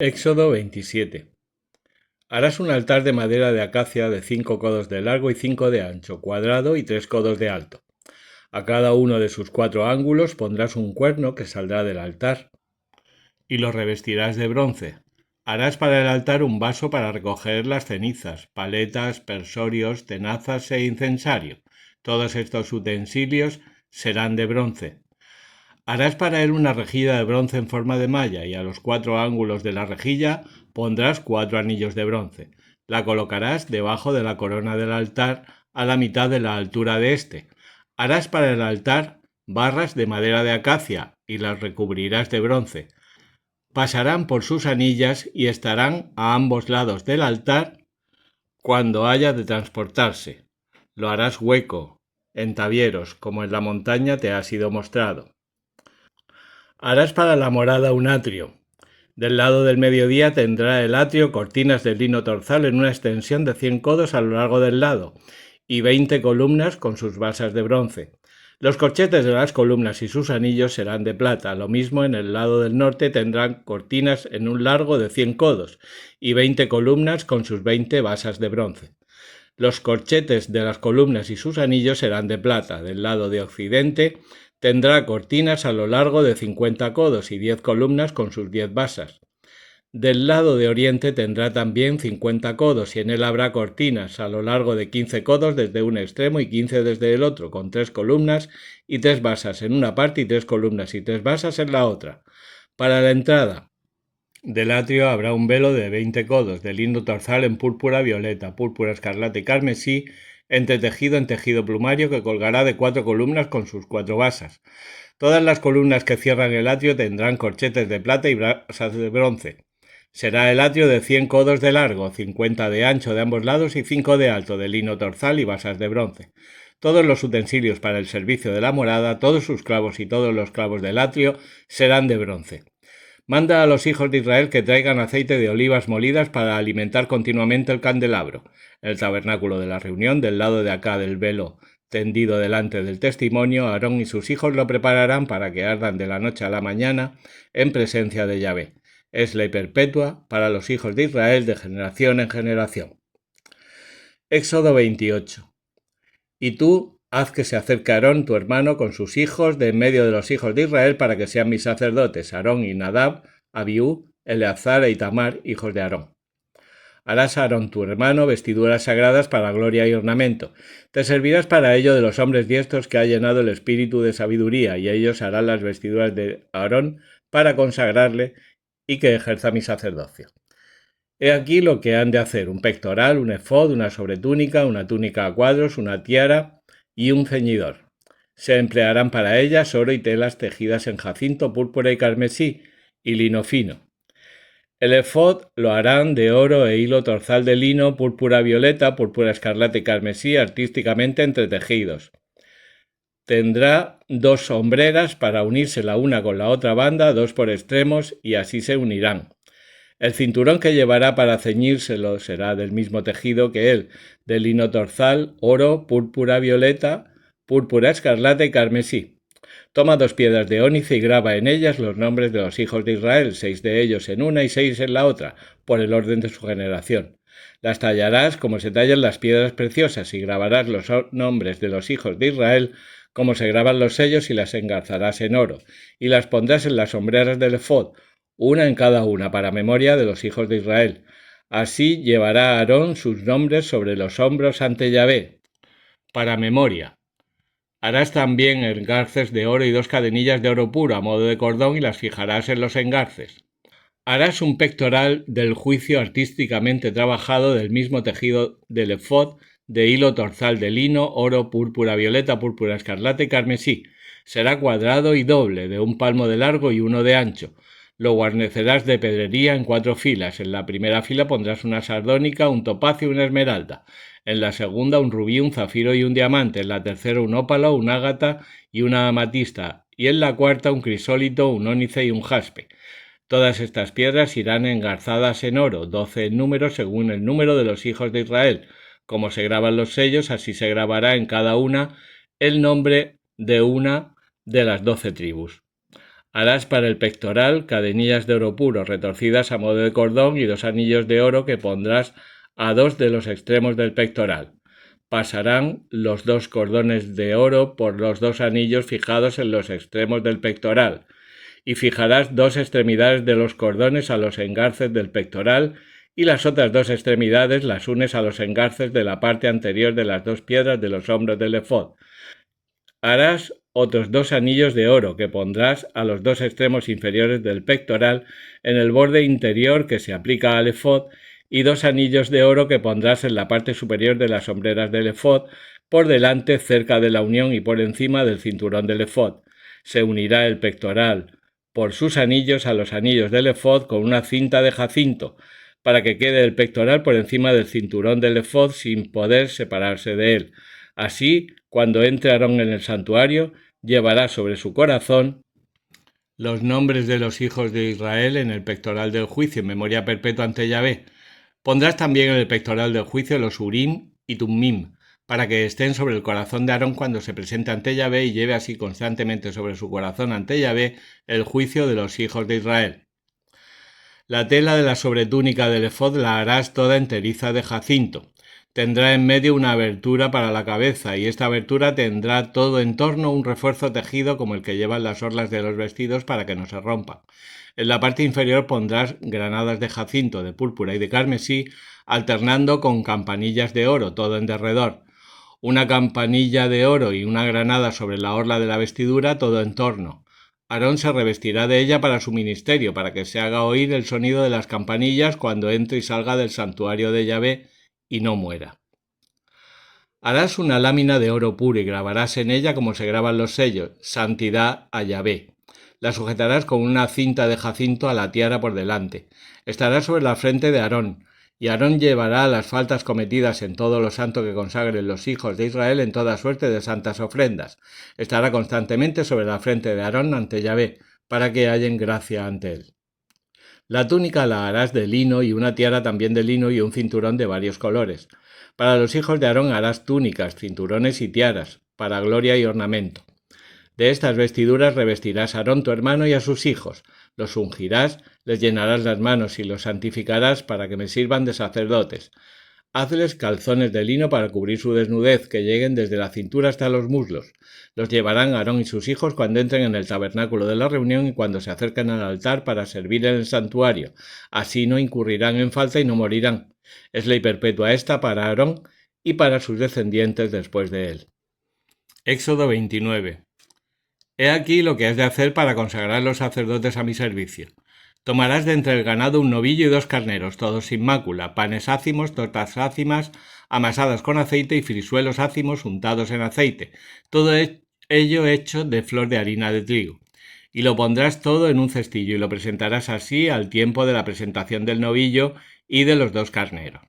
Éxodo 27. Harás un altar de madera de acacia de 5 codos de largo y 5 de ancho, cuadrado y 3 codos de alto. A cada uno de sus 4 ángulos pondrás un cuerno que saldrá del altar, y lo revestirás de bronce. Harás para el altar un vaso para recoger las cenizas, paletas, persorios, tenazas e incensario. Todos estos utensilios serán de bronce. Harás para él una rejilla de bronce en forma de malla, y a los 4 ángulos de la rejilla pondrás 4 anillos de bronce. La colocarás debajo de la corona del altar, a la mitad de la altura de éste. Harás para el altar barras de madera de acacia, y las recubrirás de bronce. Pasarán por sus anillas y estarán a ambos lados del altar cuando haya de transportarse. Lo harás hueco, en tabieros, como en la montaña te ha sido mostrado. Harás para la morada un atrio. Del lado del mediodía tendrá el atrio cortinas de lino torzal en una extensión de 100 codos a lo largo del lado, y 20 columnas con sus basas de bronce. Los corchetes de las columnas y sus anillos serán de plata. Lo mismo en el lado del norte tendrán cortinas en un largo de 100 codos, y 20 columnas con sus 20 basas de bronce. Los corchetes de las columnas y sus anillos serán de plata. Del lado de occidente tendrá cortinas a lo largo de 50 codos y 10 columnas con sus 10 basas. Del lado de oriente tendrá también 50 codos y en él habrá cortinas a lo largo de 15 codos desde un extremo y 15 desde el otro, con 3 columnas y 3 basas en una parte y 3 columnas y 3 basas en la otra. Para la entrada del atrio habrá un velo de 20 codos de lino torzal en púrpura violeta, púrpura escarlata y carmesí, entretejido en tejido plumario que colgará de 4 columnas con sus 4 basas. Todas las columnas que cierran el atrio tendrán corchetes de plata y basas de bronce. Será el atrio de 100 codos de largo, 50 de ancho de ambos lados y 5 de alto, de lino torzal y basas de bronce. Todos los utensilios para el servicio de la morada, todos sus clavos y todos los clavos del atrio serán de bronce. Manda a los hijos de Israel que traigan aceite de olivas molidas para alimentar continuamente el candelabro. El tabernáculo de la reunión, del lado de acá del velo tendido delante del testimonio, Aarón y sus hijos lo prepararán para que ardan de la noche a la mañana en presencia de Yahvé. Es ley perpetua para los hijos de Israel de generación en generación. Éxodo 28. Y tú haz que se acerque Aarón, tu hermano, con sus hijos de en medio de los hijos de Israel para que sean mis sacerdotes, Aarón y Nadab, Abiú, Eleazar e Itamar, hijos de Aarón. Harás a Aarón tu hermano vestiduras sagradas para gloria y ornamento. Te servirás para ello de los hombres diestros que ha llenado el espíritu de sabiduría, y ellos harán las vestiduras de Aarón para consagrarle y que ejerza mi sacerdocio. He aquí lo que han de hacer: un pectoral, un efod, una sobretúnica, una túnica a cuadros, una tiara y un ceñidor. Se emplearán para ellas oro y telas tejidas en jacinto, púrpura y carmesí, y lino fino. El efod lo harán de oro e hilo torzal de lino, púrpura violeta, púrpura escarlata y carmesí, artísticamente entretejidos. Tendrá 2 hombreras para unirse la una con la otra banda, 2 por extremos, y así se unirán. El cinturón que llevará para ceñírselo será del mismo tejido que él, de lino torzal, oro, púrpura violeta, púrpura escarlata y carmesí. Toma 2 piedras de ónice y graba en ellas los nombres de los hijos de Israel, 6 de ellos en una y 6 en la otra, por el orden de su generación. Las tallarás como se tallan las piedras preciosas y grabarás los nombres de los hijos de Israel como se graban los sellos y las engarzarás en oro, y las pondrás en las hombreras del efod, una en cada una, para memoria de los hijos de Israel. Así llevará Aarón sus nombres sobre los hombros ante Yahvé, para memoria. Harás también engarces de oro y 2 cadenillas de oro puro a modo de cordón y las fijarás en los engarces. Harás un pectoral del juicio artísticamente trabajado del mismo tejido del efod, de hilo torzal de lino, oro, púrpura violeta, púrpura escarlata y carmesí. Será cuadrado y doble, de 1 palmo de largo y 1 de ancho. Lo guarnecerás de pedrería en 4 filas. En la primera fila pondrás una sardónica, un topacio y una esmeralda. En la segunda un rubí, un zafiro y un diamante. En la tercera un ópalo, un ágata y una amatista. Y en la cuarta un crisólito, un ónice y un jaspe. Todas estas piedras irán engarzadas en oro, 12 en número según el número de los hijos de Israel. Como se graban los sellos, así se grabará en cada una el nombre de una de las 12 tribus. Harás para el pectoral cadenillas de oro puro retorcidas a modo de cordón y 2 anillos de oro que pondrás a 2 de los extremos del pectoral. Pasarán los 2 cordones de oro por los 2 anillos fijados en los extremos del pectoral, y fijarás 2 extremidades de los cordones a los engarces del pectoral y las otras 2 extremidades las unes a los engarces de la parte anterior de las 2 piedras de los hombros del efod. Harás otros 2 anillos de oro que pondrás a los 2 extremos inferiores del pectoral en el borde interior que se aplica al efod, y 2 anillos de oro que pondrás en la parte superior de las hombreras del efod, por delante cerca de la unión y por encima del cinturón del efod. Se unirá el pectoral por sus anillos a los anillos del efod con una cinta de jacinto, para que quede el pectoral por encima del cinturón del efod sin poder separarse de él. Así, cuando entre Aarón en el santuario, llevará sobre su corazón los nombres de los hijos de Israel en el pectoral del juicio, en memoria perpetua ante Yahvé. Pondrás también en el pectoral del juicio los Urim y Tumim, para que estén sobre el corazón de Aarón cuando se presente ante Yahvé y lleve así constantemente sobre su corazón ante Yahvé el juicio de los hijos de Israel. La tela de la sobretúnica del efod la harás toda enteriza de jacinto. Tendrá en medio una abertura para la cabeza, y esta abertura tendrá todo en torno un refuerzo tejido como el que llevan las orlas de los vestidos para que no se rompan. En la parte inferior pondrás granadas de jacinto, de púrpura y de carmesí, alternando con campanillas de oro, todo en derredor. Una campanilla de oro y una granada sobre la orla de la vestidura, todo en torno. Aarón se revestirá de ella para su ministerio, para que se haga oír el sonido de las campanillas cuando entre y salga del santuario de Yahvé y no muera. Harás una lámina de oro puro y grabarás en ella como se graban los sellos, santidad a Yahvé. La sujetarás con una cinta de jacinto a la tiara por delante. Estará sobre la frente de Aarón, y Aarón llevará las faltas cometidas en todo lo santo que consagren los hijos de Israel en toda suerte de santas ofrendas. Estará constantemente sobre la frente de Aarón ante Yahvé, para que hallen gracia ante él. La túnica la harás de lino y una tiara también de lino y un cinturón de varios colores. Para los hijos de Aarón harás túnicas, cinturones y tiaras, para gloria y ornamento. De estas vestiduras revestirás a Aarón tu hermano y a sus hijos. Los ungirás, les llenarás las manos y los santificarás para que me sirvan de sacerdotes. Hazles calzones de lino para cubrir su desnudez, que lleguen desde la cintura hasta los muslos. Los llevarán Aarón y sus hijos cuando entren en el tabernáculo de la reunión y cuando se acerquen al altar para servir en el santuario. Así no incurrirán en falta y no morirán. Es ley perpetua esta para Aarón y para sus descendientes después de él. Éxodo 29. He aquí lo que has de hacer para consagrar los sacerdotes a mi servicio. Tomarás de entre el ganado un novillo y 2 carneros, todos sin mácula, panes ácimos, tortas ácimas, amasadas con aceite y frisuelos ácimos untados en aceite, todo ello hecho de flor de harina de trigo. Y lo pondrás todo en un cestillo y lo presentarás así al tiempo de la presentación del novillo y de los 2 carneros.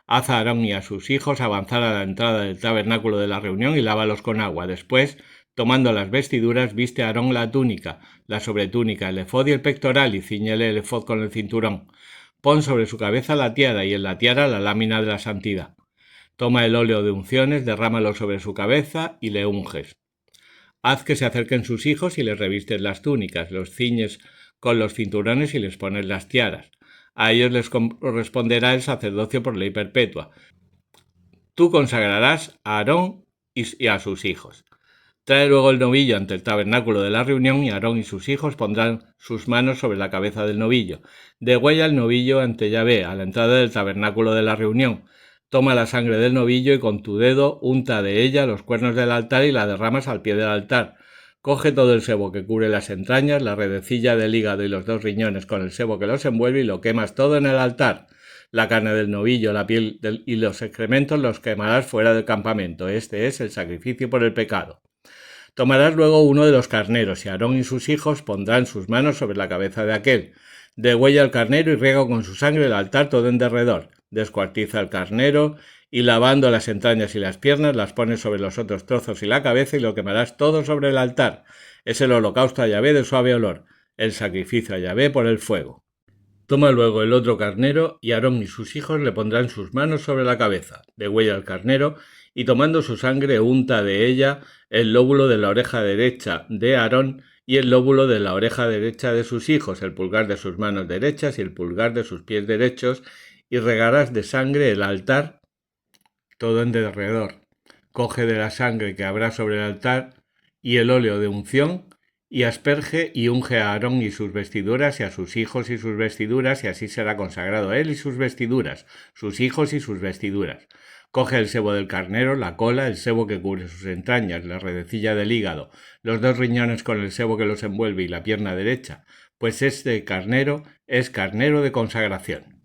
Haz a Aarón y a sus hijos avanzar a la entrada del tabernáculo de la reunión y lávalos con agua. Después, tomando las vestiduras, viste a Aarón la túnica, la sobretúnica, el efod y el pectoral, y cíñele el efod con el cinturón. Pon sobre su cabeza la tiara, y en la tiara la lámina de la santidad. Toma el óleo de unciones, derrámalo sobre su cabeza, y le unges. Haz que se acerquen sus hijos y les revistes las túnicas, los ciñes con los cinturones y les pones las tiaras. A ellos les corresponderá el sacerdocio por ley perpetua. Tú consagrarás a Aarón y a sus hijos. Trae luego el novillo ante el tabernáculo de la reunión y Aarón y sus hijos pondrán sus manos sobre la cabeza del novillo. Degüella el novillo ante Yahvé a la entrada del tabernáculo de la reunión. Toma la sangre del novillo y con tu dedo unta de ella los cuernos del altar y la derramas al pie del altar. Coge todo el sebo que cubre las entrañas, la redecilla del hígado y los 2 riñones con el sebo que los envuelve y lo quemas todo en el altar. La carne del novillo, la piel y los excrementos los quemarás fuera del campamento. Este es el sacrificio por el pecado. Tomarás luego uno de los carneros y Aarón y sus hijos pondrán sus manos sobre la cabeza de aquel. Degüella el carnero y riega con su sangre el altar todo en derredor. Descuartiza el carnero y lavando las entrañas y las piernas las pones sobre los otros trozos y la cabeza y lo quemarás todo sobre el altar. Es el holocausto a Yahvé de suave olor, el sacrificio a Yahvé por el fuego. Toma luego el otro carnero y Aarón y sus hijos le pondrán sus manos sobre la cabeza. Degüella el carnero y tomando su sangre unta de ella el lóbulo de la oreja derecha de Aarón y el lóbulo de la oreja derecha de sus hijos, el pulgar de sus manos derechas y el pulgar de sus pies derechos, y regarás de sangre el altar todo en derredor. Coge de la sangre que habrá sobre el altar y el óleo de unción, y asperge y unge a Aarón y sus vestiduras, y a sus hijos y sus vestiduras, y así será consagrado él y sus vestiduras, sus hijos y sus vestiduras. Coge el sebo del carnero, la cola, el sebo que cubre sus entrañas, la redecilla del hígado, los 2 riñones con el sebo que los envuelve y la pierna derecha, pues este carnero es carnero de consagración.